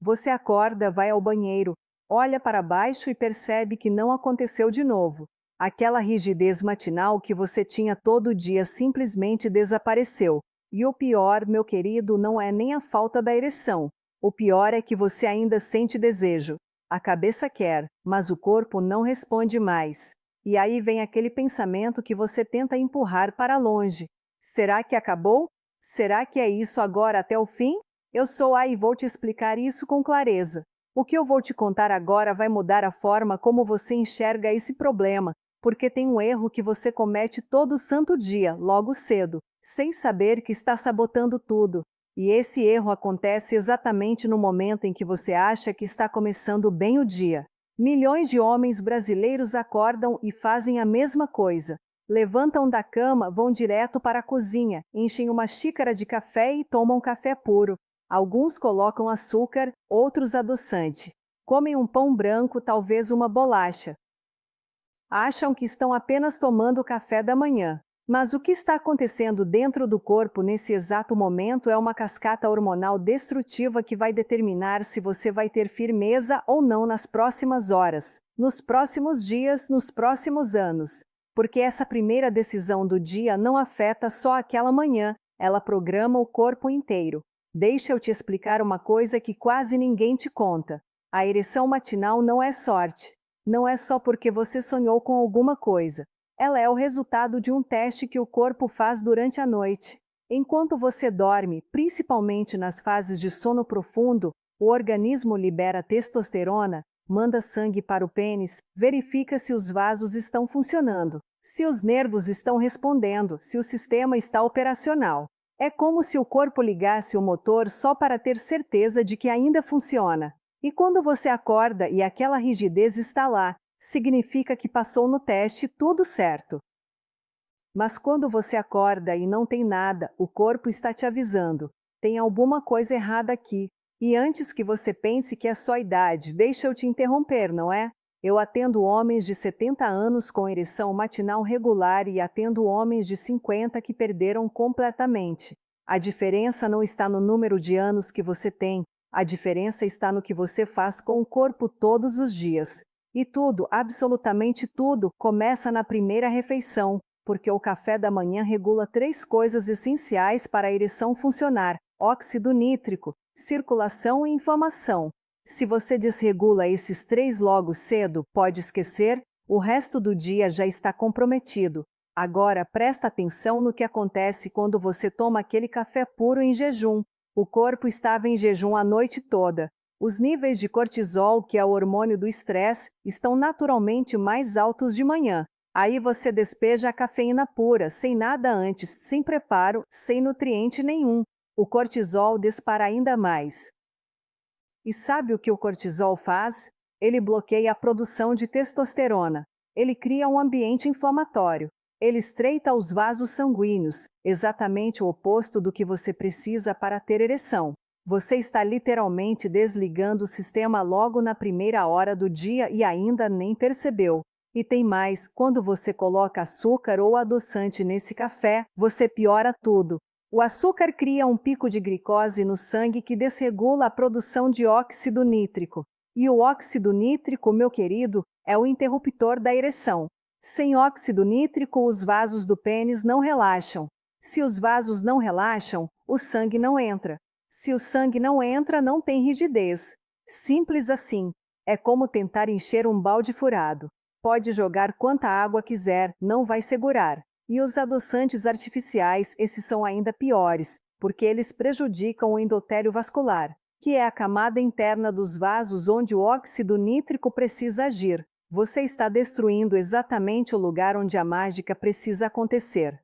Você acorda, vai ao banheiro, olha para baixo e percebe que não aconteceu de novo. Aquela rigidez matinal que você tinha todo dia simplesmente desapareceu. E o pior, meu querido, não é nem a falta da ereção. O pior é que você ainda sente desejo. A cabeça quer, mas o corpo não responde mais. E aí vem aquele pensamento que você tenta empurrar para longe. Será que acabou? Será que é isso agora até o fim? Eu sou a e vou te explicar isso com clareza. O que eu vou te contar agora vai mudar a forma como você enxerga esse problema, porque tem um erro que você comete todo santo dia, logo cedo, sem saber que está sabotando tudo. E esse erro acontece exatamente no momento em que você acha que está começando bem o dia. Milhões de homens brasileiros acordam e fazem a mesma coisa. Levantam da cama, vão direto para a cozinha, enchem uma xícara de café e tomam café puro. Alguns colocam açúcar, outros adoçante. Comem um pão branco, talvez uma bolacha. Acham que estão apenas tomando o café da manhã. Mas o que está acontecendo dentro do corpo nesse exato momento é uma cascata hormonal destrutiva que vai determinar se você vai ter firmeza ou não nas próximas horas, nos próximos dias, nos próximos anos. Porque essa primeira decisão do dia não afeta só aquela manhã, ela programa o corpo inteiro. Deixa eu te explicar uma coisa que quase ninguém te conta. A ereção matinal não é sorte. Não é só porque você sonhou com alguma coisa. Ela é o resultado de um teste que o corpo faz durante a noite. Enquanto você dorme, principalmente nas fases de sono profundo, o organismo libera testosterona, manda sangue para o pênis, verifica se os vasos estão funcionando, se os nervos estão respondendo, se o sistema está operacional. É como se o corpo ligasse o motor só para ter certeza de que ainda funciona. E quando você acorda e aquela rigidez está lá, significa que passou no teste tudo certo. Mas quando você acorda e não tem nada, o corpo está te avisando. Tem alguma coisa errada aqui. E antes que você pense que é só idade, deixa eu te interromper, não é? Eu atendo homens de 70 anos com ereção matinal regular e atendo homens de 50 que perderam completamente. A diferença não está no número de anos que você tem, a diferença está no que você faz com o corpo todos os dias. E tudo, absolutamente tudo, começa na primeira refeição, porque o café da manhã regula 3 coisas essenciais para a ereção funcionar: óxido nítrico, circulação e inflamação. Se você desregula esses 3 logo cedo, pode esquecer, o resto do dia já está comprometido. Agora presta atenção no que acontece quando você toma aquele café puro em jejum. O corpo estava em jejum a noite toda. Os níveis de cortisol, que é o hormônio do estresse, estão naturalmente mais altos de manhã. Aí você despeja a cafeína pura, sem nada antes, sem preparo, sem nutriente nenhum. O cortisol dispara ainda mais. E sabe o que o cortisol faz? Ele bloqueia a produção de testosterona. Ele cria um ambiente inflamatório. Ele estreita os vasos sanguíneos, exatamente o oposto do que você precisa para ter ereção. Você está literalmente desligando o sistema logo na primeira hora do dia e ainda nem percebeu. E tem mais, quando você coloca açúcar ou adoçante nesse café, você piora tudo. O açúcar cria um pico de glicose no sangue que desregula a produção de óxido nítrico. E o óxido nítrico, meu querido, é o interruptor da ereção. Sem óxido nítrico, os vasos do pênis não relaxam. Se os vasos não relaxam, o sangue não entra. Se o sangue não entra, não tem rigidez. Simples assim. É como tentar encher um balde furado. Pode jogar quanta água quiser, não vai segurar. E os adoçantes artificiais, esses são ainda piores, porque eles prejudicam o endotélio vascular, que é a camada interna dos vasos onde o óxido nítrico precisa agir. Você está destruindo exatamente o lugar onde a mágica precisa acontecer.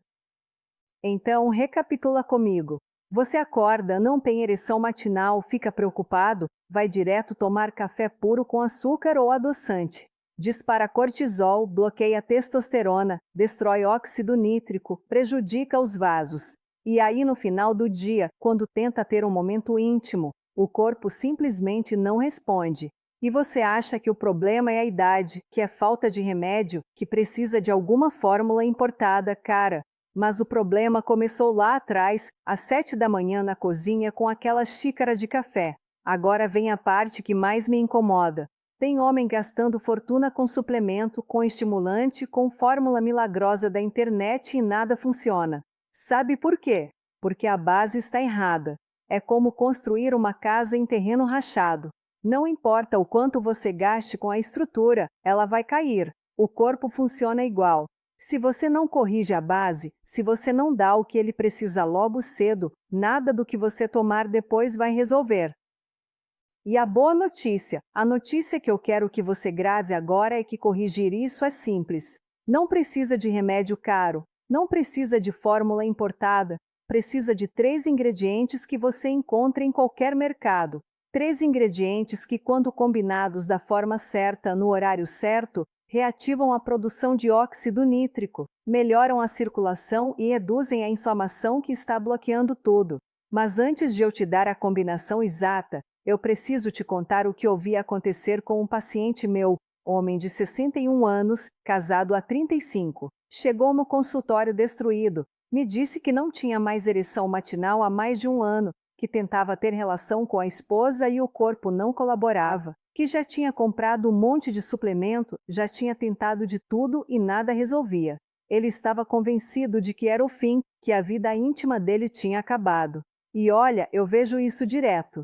Então, recapitula comigo. Você acorda, não tem ereção matinal, fica preocupado, vai direto tomar café puro com açúcar ou adoçante. Dispara cortisol, bloqueia testosterona, destrói óxido nítrico, prejudica os vasos. E aí no final do dia, quando tenta ter um momento íntimo, o corpo simplesmente não responde. E você acha que o problema é a idade, que é falta de remédio, que precisa de alguma fórmula importada, cara. Mas o problema começou lá atrás, às 7 da manhã na cozinha com aquela xícara de café. Agora vem a parte que mais me incomoda. Tem homem gastando fortuna com suplemento, com estimulante, com fórmula milagrosa da internet e nada funciona. Sabe por quê? Porque a base está errada. É como construir uma casa em terreno rachado. Não importa o quanto você gaste com a estrutura, ela vai cair. O corpo funciona igual. Se você não corrige a base, se você não dá o que ele precisa logo cedo, nada do que você tomar depois vai resolver. E a notícia que eu quero que você grave agora é que corrigir isso é simples. Não precisa de remédio caro, não precisa de fórmula importada, precisa de 3 ingredientes que você encontra em qualquer mercado. 3 ingredientes que, quando combinados da forma certa, no horário certo, reativam a produção de óxido nítrico, melhoram a circulação e reduzem a inflamação que está bloqueando tudo. Mas antes de eu te dar a combinação exata, eu preciso te contar o que ouvi acontecer com um paciente meu, homem de 61 anos, casado há 35. Chegou no consultório destruído. Me disse que não tinha mais ereção matinal há mais de um ano, que tentava ter relação com a esposa e o corpo não colaborava, que já tinha comprado um monte de suplemento, já tinha tentado de tudo e nada resolvia. Ele estava convencido de que era o fim, que a vida íntima dele tinha acabado. E olha, eu vejo isso direto.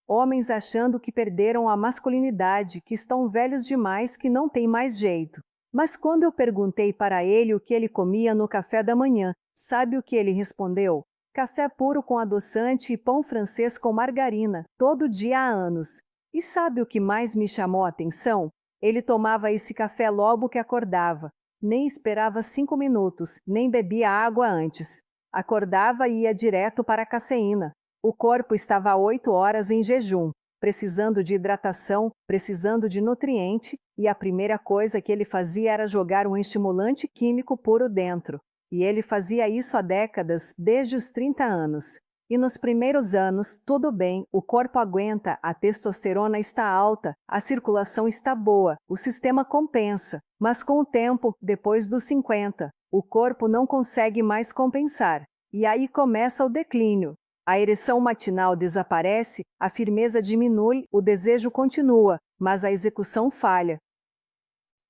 Homens achando que perderam a masculinidade, que estão velhos demais, que não tem mais jeito. Mas quando eu perguntei para ele o que ele comia no café da manhã, sabe o que ele respondeu? Café puro com adoçante e pão francês com margarina, todo dia há anos. E sabe o que mais me chamou a atenção? Ele tomava esse café logo que acordava. Nem esperava 5 minutos, nem bebia água antes. Acordava e ia direto para a cafeína. O corpo estava há 8 horas em jejum, precisando de hidratação, precisando de nutriente, e a primeira coisa que ele fazia era jogar um estimulante químico puro dentro. E ele fazia isso há décadas, desde os 30 anos. E nos primeiros anos, tudo bem, o corpo aguenta, a testosterona está alta, a circulação está boa, o sistema compensa. Mas com o tempo, depois dos 50, o corpo não consegue mais compensar. E aí começa o declínio. A ereção matinal desaparece, a firmeza diminui, o desejo continua, mas a execução falha.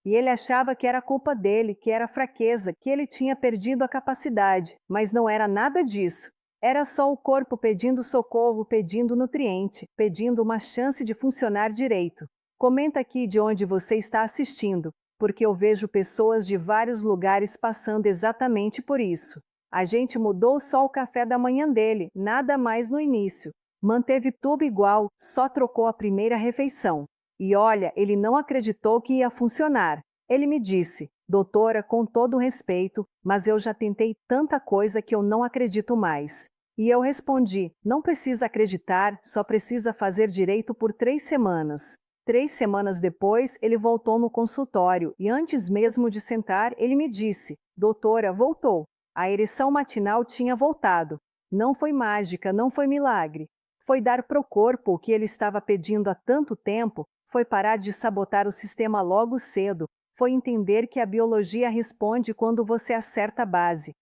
E ele achava que era culpa dele, que era fraqueza, que ele tinha perdido a capacidade, mas não era nada disso. Era só o corpo pedindo socorro, pedindo nutriente, pedindo uma chance de funcionar direito. Comenta aqui de onde você está assistindo, porque eu vejo pessoas de vários lugares passando exatamente por isso. A gente mudou só o café da manhã dele, nada mais no início. Manteve tudo igual, só trocou a primeira refeição. E olha, ele não acreditou que ia funcionar. Ele me disse, doutora, com todo respeito, mas eu já tentei tanta coisa que eu não acredito mais. E eu respondi, não precisa acreditar, só precisa fazer direito por 3 semanas. 3 semanas depois, ele voltou no consultório e antes mesmo de sentar, ele me disse, doutora, voltou. A ereção matinal tinha voltado. Não foi mágica, não foi milagre. Foi dar para o corpo o que ele estava pedindo há tanto tempo, foi parar de sabotar o sistema logo cedo, foi entender que a biologia responde quando você acerta a base.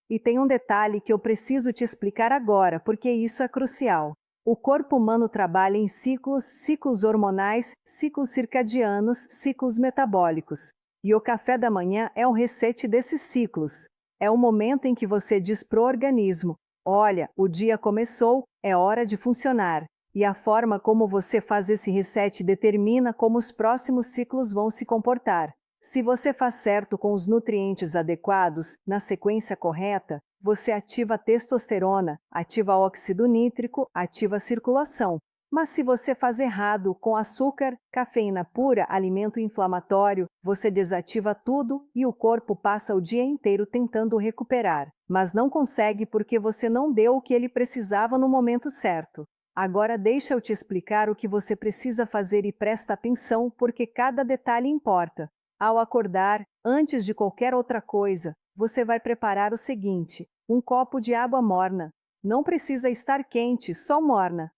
E tem um detalhe que eu preciso te explicar agora, porque isso é crucial. O corpo humano trabalha em ciclos, ciclos hormonais, ciclos circadianos, ciclos metabólicos. E o café da manhã é o reset desses ciclos. É o momento em que você diz para o organismo, olha, o dia começou, é hora de funcionar. E a forma como você faz esse reset determina como os próximos ciclos vão se comportar. Se você faz certo com os nutrientes adequados, na sequência correta, você ativa a testosterona, ativa óxido nítrico, ativa a circulação. Mas se você faz errado, com açúcar, cafeína pura, alimento inflamatório, você desativa tudo e o corpo passa o dia inteiro tentando recuperar, mas não consegue porque você não deu o que ele precisava no momento certo. Agora deixa eu te explicar o que você precisa fazer e presta atenção porque cada detalhe importa. Ao acordar, antes de qualquer outra coisa, você vai preparar o seguinte, um copo de água morna. Não precisa estar quente, só morna.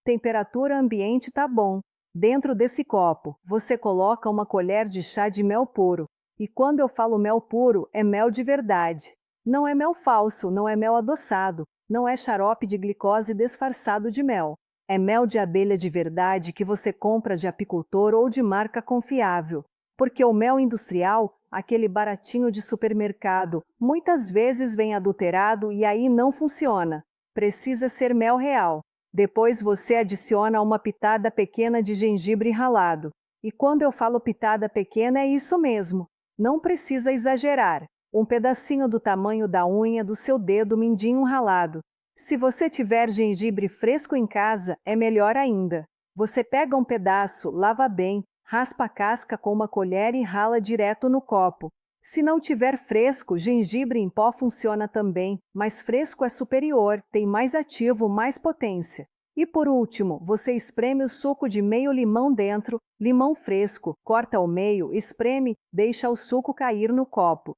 Temperatura ambiente tá bom. Dentro desse copo, você coloca uma colher de chá de mel puro. E quando eu falo mel puro, é mel de verdade. Não é mel falso, não é mel adoçado. Não é xarope de glicose disfarçado de mel. É mel de abelha de verdade que você compra de apicultor ou de marca confiável. Porque o mel industrial, aquele baratinho de supermercado, muitas vezes vem adulterado e aí não funciona. Precisa ser mel real. Depois você adiciona uma pitada pequena de gengibre ralado. E quando eu falo pitada pequena é isso mesmo. Não precisa exagerar. Um pedacinho do tamanho da unha do seu dedo mindinho ralado. Se você tiver gengibre fresco em casa, é melhor ainda. Você pega um pedaço, lava bem, raspa a casca com uma colher e rala direto no copo. Se não tiver fresco, gengibre em pó funciona também, mas fresco é superior, tem mais ativo, mais potência. E por último, você espreme o suco de meio limão dentro, limão fresco, corta ao meio, espreme, deixa o suco cair no copo.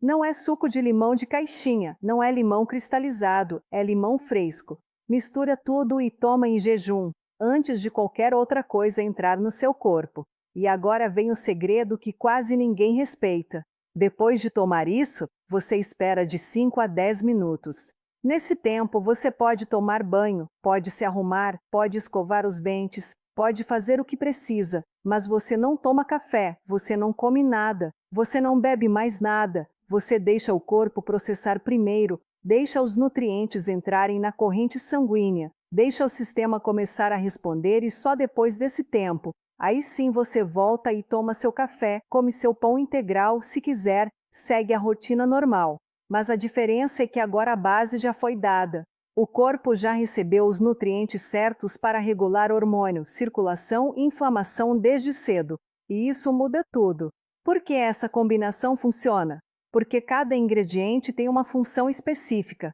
Não é suco de limão de caixinha, não é limão cristalizado, é limão fresco. Mistura tudo e toma em jejum, antes de qualquer outra coisa entrar no seu corpo. E agora vem o segredo que quase ninguém respeita. Depois de tomar isso, você espera de 5 a 10 minutos. Nesse tempo, você pode tomar banho, pode se arrumar, pode escovar os dentes, pode fazer o que precisa, mas você não toma café, você não come nada, você não bebe mais nada. Você deixa o corpo processar primeiro, deixa os nutrientes entrarem na corrente sanguínea, deixa o sistema começar a responder e só depois desse tempo, aí sim você volta e toma seu café, come seu pão integral, se quiser, segue a rotina normal. Mas a diferença é que agora a base já foi dada. O corpo já recebeu os nutrientes certos para regular hormônio, circulação e inflamação desde cedo. E isso muda tudo. Por que essa combinação funciona? Porque cada ingrediente tem uma função específica.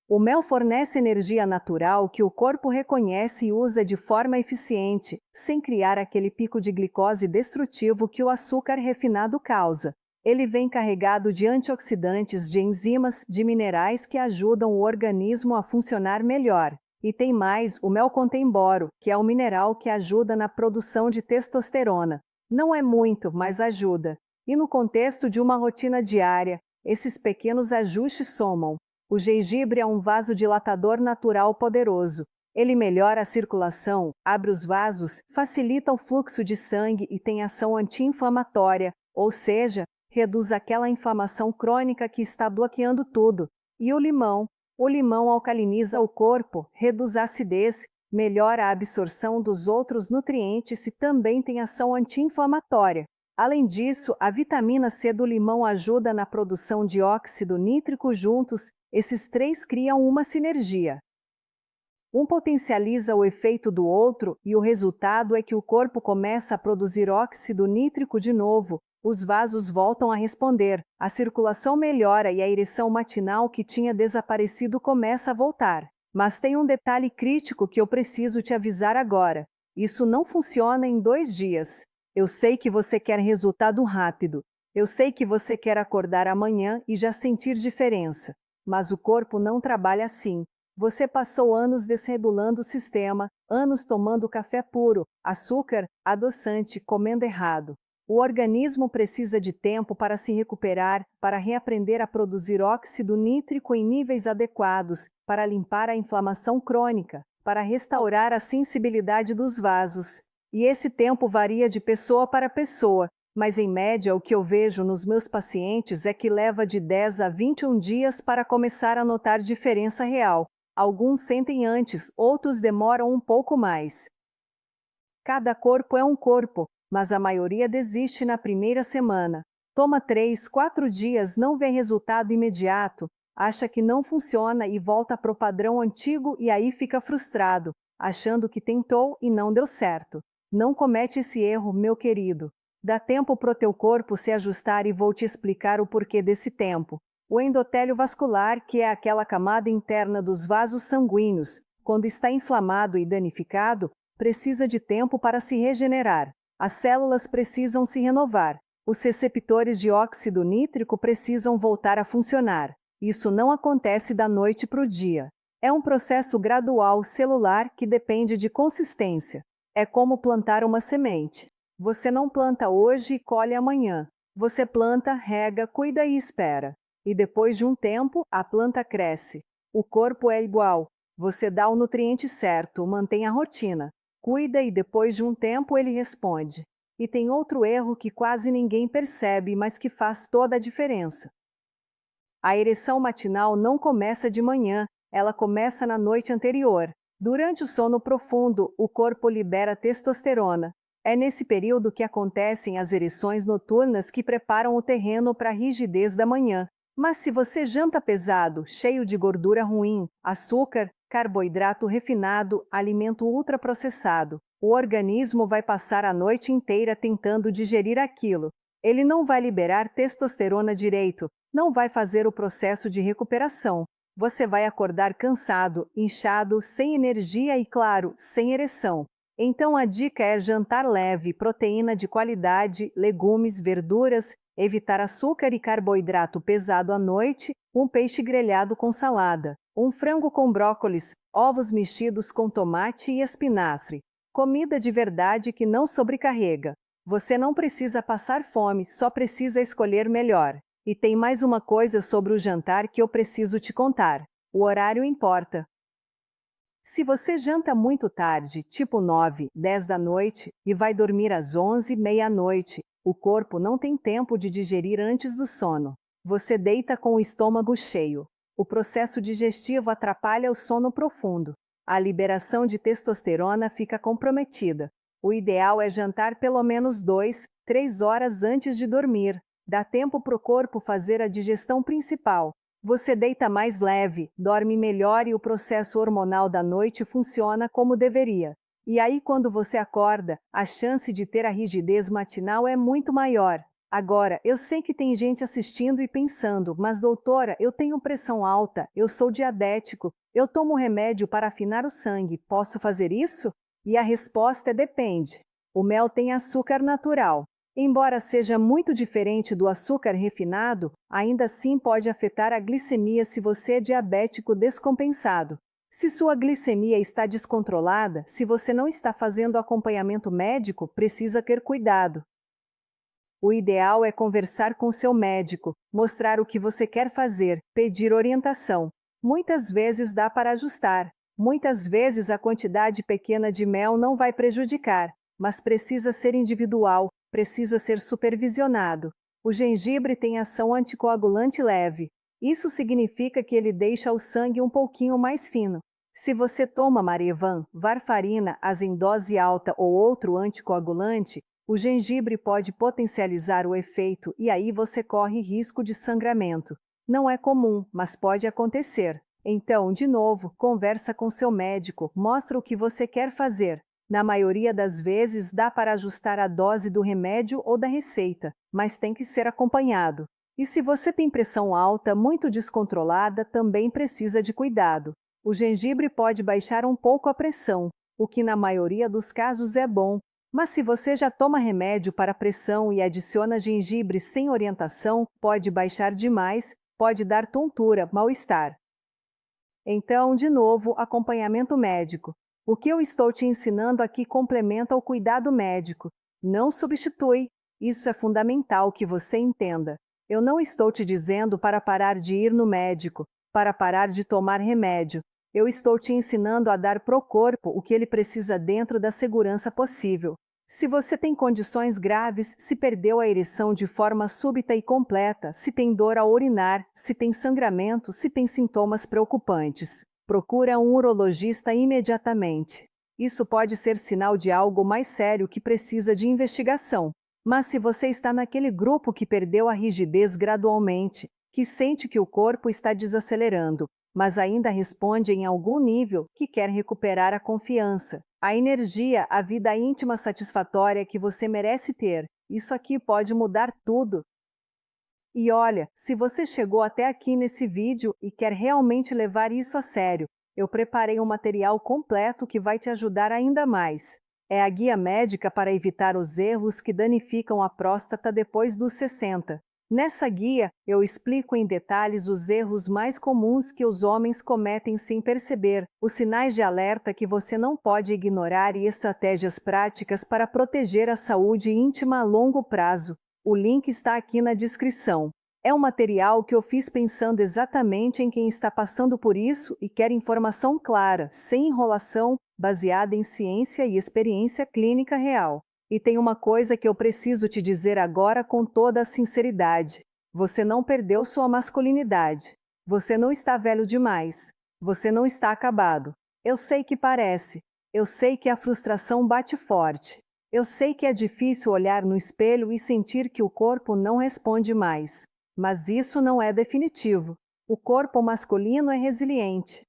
O mel fornece energia natural que o corpo reconhece e usa de forma eficiente, sem criar aquele pico de glicose destrutivo que o açúcar refinado causa. Ele vem carregado de antioxidantes, de enzimas, de minerais que ajudam o organismo a funcionar melhor. E tem mais, o mel contém boro, que é o mineral que ajuda na produção de testosterona. Não é muito, mas ajuda. E no contexto de uma rotina diária, esses pequenos ajustes somam. O gengibre é um vasodilatador natural poderoso. Ele melhora a circulação, abre os vasos, facilita o fluxo de sangue e tem ação anti-inflamatória, ou seja, reduz aquela inflamação crônica que está bloqueando tudo. E o limão? O limão alcaliniza o corpo, reduz a acidez, melhora a absorção dos outros nutrientes e também tem ação anti-inflamatória. Além disso, a vitamina C do limão ajuda na produção de óxido nítrico juntos, esses três criam uma sinergia. Um potencializa o efeito do outro e o resultado é que o corpo começa a produzir óxido nítrico de novo, os vasos voltam a responder, a circulação melhora e a ereção matinal que tinha desaparecido começa a voltar. Mas tem um detalhe crítico que eu preciso te avisar agora. Isso não funciona em 2 dias. Eu sei que você quer resultado rápido. Eu sei que você quer acordar amanhã e já sentir diferença. Mas o corpo não trabalha assim. Você passou anos desregulando o sistema, anos tomando café puro, açúcar, adoçante, comendo errado. O organismo precisa de tempo para se recuperar, para reaprender a produzir óxido nítrico em níveis adequados, para limpar a inflamação crônica, para restaurar a sensibilidade dos vasos. E esse tempo varia de pessoa para pessoa, mas em média o que eu vejo nos meus pacientes é que leva de 10 a 21 dias para começar a notar diferença real. Alguns sentem antes, outros demoram um pouco mais. Cada corpo é um corpo, mas a maioria desiste na primeira semana. Toma 3, 4 dias, não vê resultado imediato, acha que não funciona e volta para o padrão antigo e aí fica frustrado, achando que tentou e não deu certo. Não comete esse erro, meu querido. Dá tempo para o teu corpo se ajustar e vou te explicar o porquê desse tempo. O endotélio vascular, que é aquela camada interna dos vasos sanguíneos, quando está inflamado e danificado, precisa de tempo para se regenerar. As células precisam se renovar. Os receptores de óxido nítrico precisam voltar a funcionar. Isso não acontece da noite para o dia. É um processo gradual celular que depende de consistência. É como plantar uma semente. Você não planta hoje e colhe amanhã. Você planta, rega, cuida e espera. e depois de um tempo, a planta cresce. O corpo é igual. Você dá o nutriente certo, mantém a rotina, cuida e depois de um tempo ele responde. E tem outro erro que quase ninguém percebe, mas que faz toda a diferença. A ereção matinal não começa de manhã, ela começa na noite anterior. Durante o sono profundo, o corpo libera testosterona. É nesse período que acontecem as ereções noturnas que preparam o terreno para a rigidez da manhã. Mas se você janta pesado, cheio de gordura ruim, açúcar, carboidrato refinado, alimento ultraprocessado, o organismo vai passar a noite inteira tentando digerir aquilo. Ele não vai liberar testosterona direito, não vai fazer o processo de recuperação. Você vai acordar cansado, inchado, sem energia e, claro, sem ereção. Então a dica é jantar leve, proteína de qualidade, legumes, verduras, evitar açúcar e carboidrato pesado à noite, um peixe grelhado com salada, um frango com brócolis, ovos mexidos com tomate e espinafre. Comida de verdade que não sobrecarrega. Você não precisa passar fome, só precisa escolher melhor. E tem mais uma coisa sobre o jantar que eu preciso te contar. O horário importa. Se você janta muito tarde, tipo 9, 10 da noite, e vai dormir às 11, meia-noite, o corpo não tem tempo de digerir antes do sono. Você deita com o estômago cheio. O processo digestivo atrapalha o sono profundo. A liberação de testosterona fica comprometida. O ideal é jantar pelo menos 2, 3 horas antes de dormir. Dá tempo para o corpo fazer a digestão principal. Você deita mais leve, dorme melhor e o processo hormonal da noite funciona como deveria. E aí, quando você acorda, a chance de ter a rigidez matinal é muito maior. Agora, eu sei que tem gente assistindo e pensando, mas doutora, eu tenho pressão alta, eu sou diabético, eu tomo remédio para afinar o sangue, posso fazer isso? E a resposta é depende. O mel tem açúcar natural. Embora seja muito diferente do açúcar refinado, ainda assim pode afetar a glicemia se você é diabético descompensado. Se sua glicemia está descontrolada, se você não está fazendo acompanhamento médico, precisa ter cuidado. O ideal é conversar com seu médico, mostrar o que você quer fazer, pedir orientação. Muitas vezes dá para ajustar. Muitas vezes a quantidade pequena de mel não vai prejudicar, mas precisa ser individual, precisa ser supervisionado. O gengibre tem ação anticoagulante leve. Isso significa que ele deixa o sangue um pouquinho mais fino. Se você toma Marevan, varfarina, em dose alta ou outro anticoagulante, o gengibre pode potencializar o efeito e aí você corre risco de sangramento. Não é comum, mas pode acontecer. Então, de novo, conversa com seu médico, mostra o que você quer fazer. Na maioria das vezes dá para ajustar a dose do remédio ou da receita, mas tem que ser acompanhado. E se você tem pressão alta, muito descontrolada, também precisa de cuidado. O gengibre pode baixar um pouco a pressão, o que na maioria dos casos é bom. Mas se você já toma remédio para pressão e adiciona gengibre sem orientação, pode baixar demais, pode dar tontura, mal-estar. Então, de novo, acompanhamento médico. O que eu estou te ensinando aqui complementa o cuidado médico. Não substitui. Isso é fundamental que você entenda. Eu não estou te dizendo para parar de ir no médico, para parar de tomar remédio. Eu estou te ensinando a dar pro corpo o que ele precisa dentro da segurança possível. Se você tem condições graves, se perdeu a ereção de forma súbita e completa, se tem dor ao urinar, se tem sangramento, se tem sintomas preocupantes, procura um urologista imediatamente. Isso pode ser sinal de algo mais sério que precisa de investigação. Mas se você está naquele grupo que perdeu a rigidez gradualmente, que sente que o corpo está desacelerando, mas ainda responde em algum nível, que quer recuperar a confiança, a energia, a vida íntima satisfatória que você merece ter, isso aqui pode mudar tudo. E olha, se você chegou até aqui nesse vídeo e quer realmente levar isso a sério, eu preparei um material completo que vai te ajudar ainda mais. É a guia médica para evitar os erros que danificam a próstata depois dos 60. Nessa guia, eu explico em detalhes os erros mais comuns que os homens cometem sem perceber, os sinais de alerta que você não pode ignorar e estratégias práticas para proteger a saúde íntima a longo prazo. O link está aqui na descrição. É um material que eu fiz pensando exatamente em quem está passando por isso e quer informação clara, sem enrolação, baseada em ciência e experiência clínica real. E tem uma coisa que eu preciso te dizer agora com toda a sinceridade. Você não perdeu sua masculinidade. Você não está velho demais. Você não está acabado. Eu sei que parece. Eu sei que a frustração bate forte. Eu sei que é difícil olhar no espelho e sentir que o corpo não responde mais. Mas isso não é definitivo. O corpo masculino é resiliente.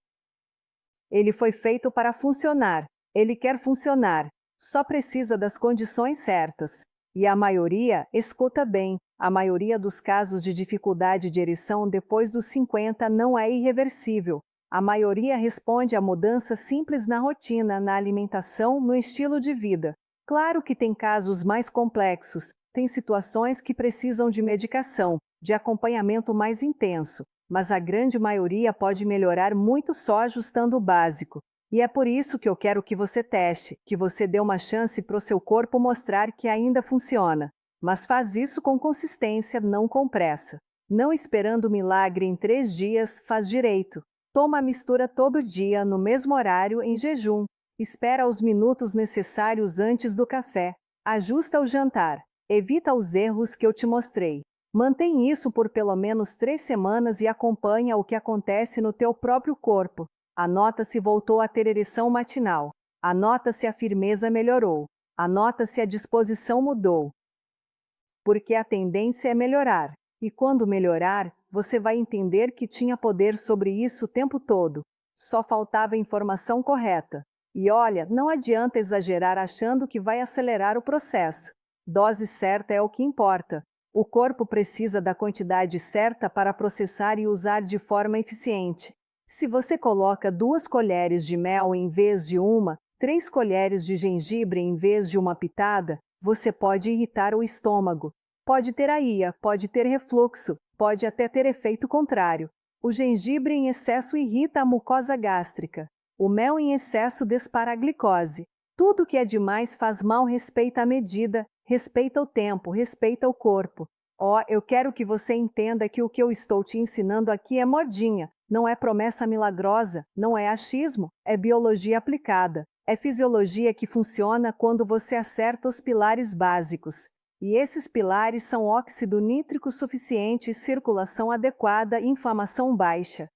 Ele foi feito para funcionar. Ele quer funcionar. Só precisa das condições certas. E a maioria, escuta bem, a maioria dos casos de dificuldade de ereção depois dos 50 não é irreversível. A maioria responde a mudanças simples na rotina, na alimentação, no estilo de vida. Claro que tem casos mais complexos, tem situações que precisam de medicação, de acompanhamento mais intenso, mas a grande maioria pode melhorar muito só ajustando o básico. E é por isso que eu quero que você teste, que você dê uma chance para o seu corpo mostrar que ainda funciona. Mas faz isso com consistência, não com pressa. Não esperando milagre em 3 dias, faz direito. Toma a mistura todo dia, no mesmo horário, em jejum. Espera os minutos necessários antes do café. Ajusta o jantar. Evita os erros que eu te mostrei. Mantém isso por pelo menos 3 semanas e acompanha o que acontece no teu próprio corpo. Anota se voltou a ter ereção matinal. Anota se a firmeza melhorou. Anota se a disposição mudou. Porque a tendência é melhorar. E quando melhorar, você vai entender que tinha poder sobre isso o tempo todo. Só faltava informação correta. E olha, não adianta exagerar achando que vai acelerar o processo. Dose certa é o que importa. O corpo precisa da quantidade certa para processar e usar de forma eficiente. Se você coloca 2 colheres de mel em vez de uma, 3 colheres de gengibre em vez de uma pitada, você pode irritar o estômago. Pode ter aia, pode ter refluxo, pode até ter efeito contrário. O gengibre em excesso irrita a mucosa gástrica. O mel em excesso dispara a glicose. Tudo que é demais faz mal. Respeita a medida, respeita o tempo, respeita o corpo. Eu quero que você entenda que o que eu estou te ensinando aqui é modinha, não é promessa milagrosa, não é achismo, é biologia aplicada. É fisiologia que funciona quando você acerta os pilares básicos. E esses pilares são óxido nítrico suficiente, circulação adequada e inflamação baixa.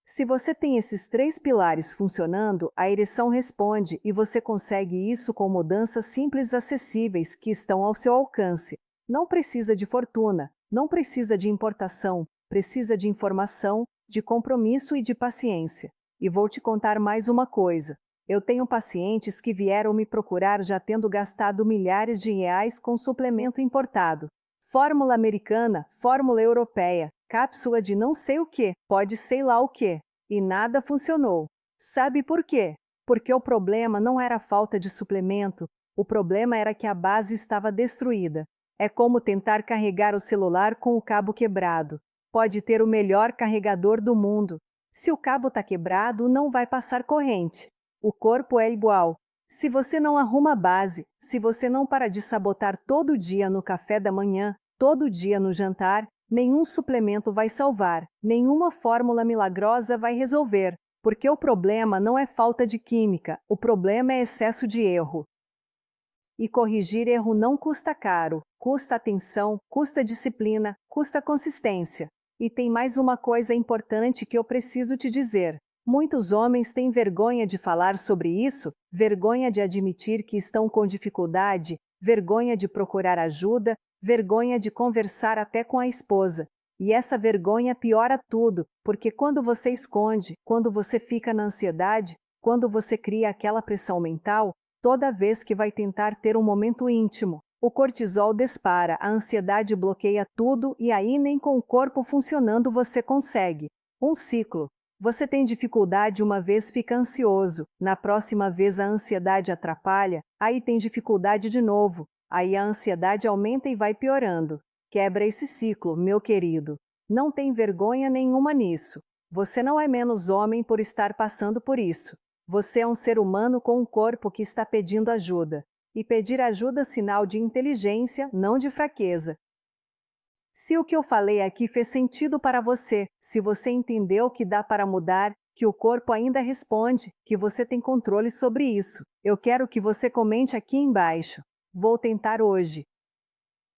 Se você tem esses 3 pilares funcionando, a ereção responde e você consegue isso com mudanças simples acessíveis que estão ao seu alcance. Não precisa de fortuna, não precisa de importação, precisa de informação, de compromisso e de paciência. E vou te contar mais uma coisa. Eu tenho pacientes que vieram me procurar já tendo gastado milhares de reais com suplemento importado. Fórmula americana, fórmula europeia, cápsula de não sei o que, pode sei lá o que. E nada funcionou. Sabe por quê? Porque o problema não era a falta de suplemento, o problema era que a base estava destruída. É como tentar carregar o celular com o cabo quebrado. Pode ter o melhor carregador do mundo. Se o cabo está quebrado, não vai passar corrente. O corpo é igual. Se você não arruma a base, se você não para de sabotar todo dia no café da manhã, todo dia no jantar, nenhum suplemento vai salvar, nenhuma fórmula milagrosa vai resolver, porque o problema não é falta de química, o problema é excesso de erro. E corrigir erro não custa caro, custa atenção, custa disciplina, custa consistência. E tem mais uma coisa importante que eu preciso te dizer. Muitos homens têm vergonha de falar sobre isso, vergonha de admitir que estão com dificuldade, vergonha de procurar ajuda, vergonha de conversar até com a esposa. E essa vergonha piora tudo, porque quando você esconde, quando você fica na ansiedade, quando você cria aquela pressão mental, toda vez que vai tentar ter um momento íntimo, o cortisol dispara, a ansiedade bloqueia tudo e aí nem com o corpo funcionando você consegue. Um ciclo. Você tem dificuldade uma vez, fica ansioso, na próxima vez a ansiedade atrapalha, aí tem dificuldade de novo, aí a ansiedade aumenta e vai piorando. Quebra esse ciclo, meu querido. Não tem vergonha nenhuma nisso. Você não é menos homem por estar passando por isso. Você é um ser humano com um corpo que está pedindo ajuda. E pedir ajuda é sinal de inteligência, não de fraqueza. Se o que eu falei aqui fez sentido para você, se você entendeu que dá para mudar, que o corpo ainda responde, que você tem controle sobre isso, eu quero que você comente aqui embaixo. Vou tentar hoje.